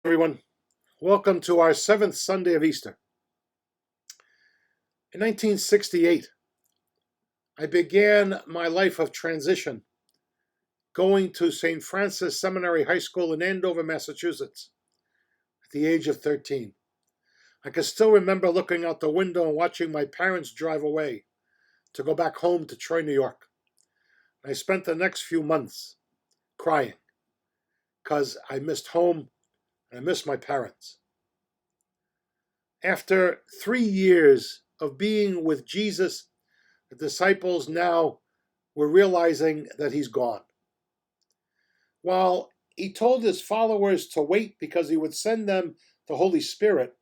Everyone. Welcome to our seventh Sunday of Easter. In 1968, I began my life of transition going to St. Francis Seminary High School in Andover, Massachusetts, at the age of 13. I can still remember looking out the window and watching my parents drive away to go back home to Troy, New York. I spent the next few months crying because I missed home and I missed my parents. After 3 years of being with Jesus, the disciples now were realizing that he's gone. While he told his followers to wait because he would send them the Holy Spirit,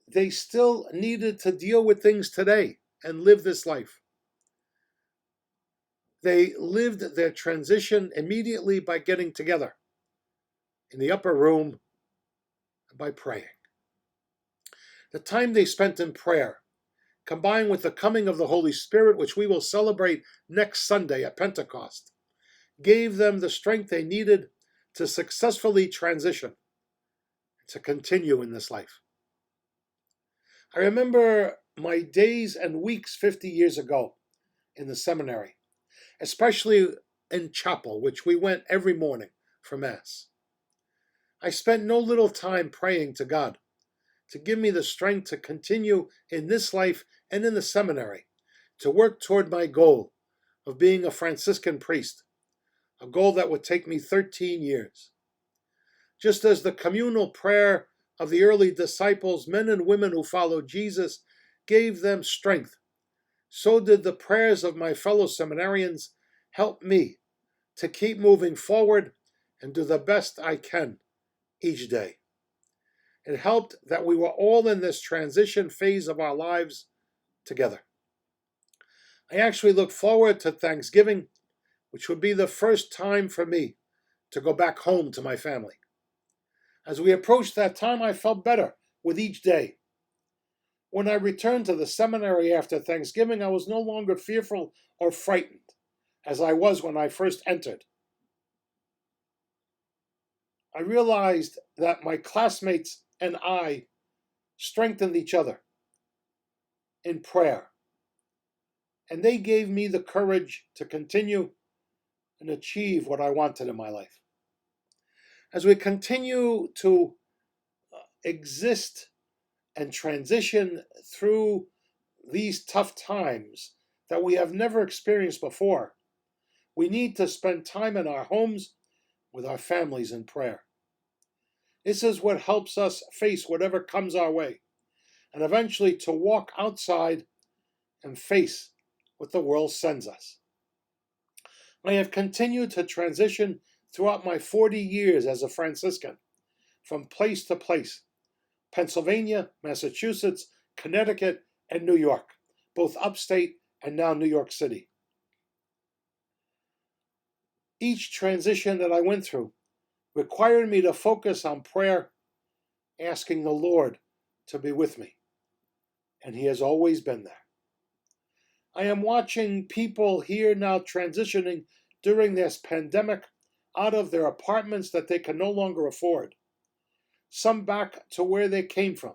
they still needed to deal with things today and live this life. They lived their transition immediately by getting together in the upper room and by praying. The time they spent in prayer, combined with the coming of the Holy Spirit, which we will celebrate next Sunday at Pentecost, gave them the strength they needed to successfully transition, to continue in this life. I remember my days and weeks 50 years ago in the seminary, especially in chapel, which we went every morning for Mass. I spent no little time praying to God to give me the strength to continue in this life and in the seminary, to work toward my goal of being a Franciscan priest, a goal that would take me 13 years. Just as the communal prayer of the early disciples, men and women who followed Jesus, gave them strength, so did the prayers of my fellow seminarians help me to keep moving forward and do the best I can each day. It helped that we were all in this transition phase of our lives together. I actually look forward to Thanksgiving, which would be the first time for me to go back home to my family. As we approached that time, I felt better with each day. When I returned to the seminary after Thanksgiving, I was no longer fearful or frightened, as I was when I first entered. I realized that my classmates and I strengthened each other in prayer, and they gave me the courage to continue and achieve what I wanted in my life. As we continue to exist and transition through these tough times that we have never experienced before, we need to spend time in our homes with our families in prayer. This is what helps us face whatever comes our way, and eventually to walk outside and face what the world sends us. I have continued to transition throughout my 40 years as a Franciscan, from place to place: Pennsylvania, Massachusetts, Connecticut, and New York, both upstate and now New York City. Each transition that I went through required me to focus on prayer, asking the Lord to be with me, and He has always been there. I am watching people here now transitioning during this pandemic out of their apartments that they can no longer afford, some back to where they came from,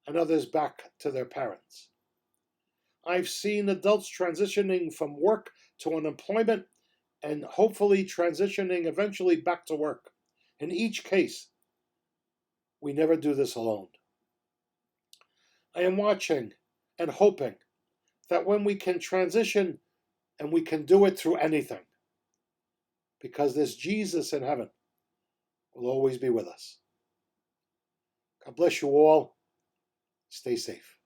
and others back to their parents. I've seen adults transitioning from work to unemployment and hopefully transitioning eventually back to work. In each case, we never do this alone. I am watching and hoping that when we can transition, and we can do it through anything, because this Jesus in heaven will always be with us. God bless you all. Stay safe.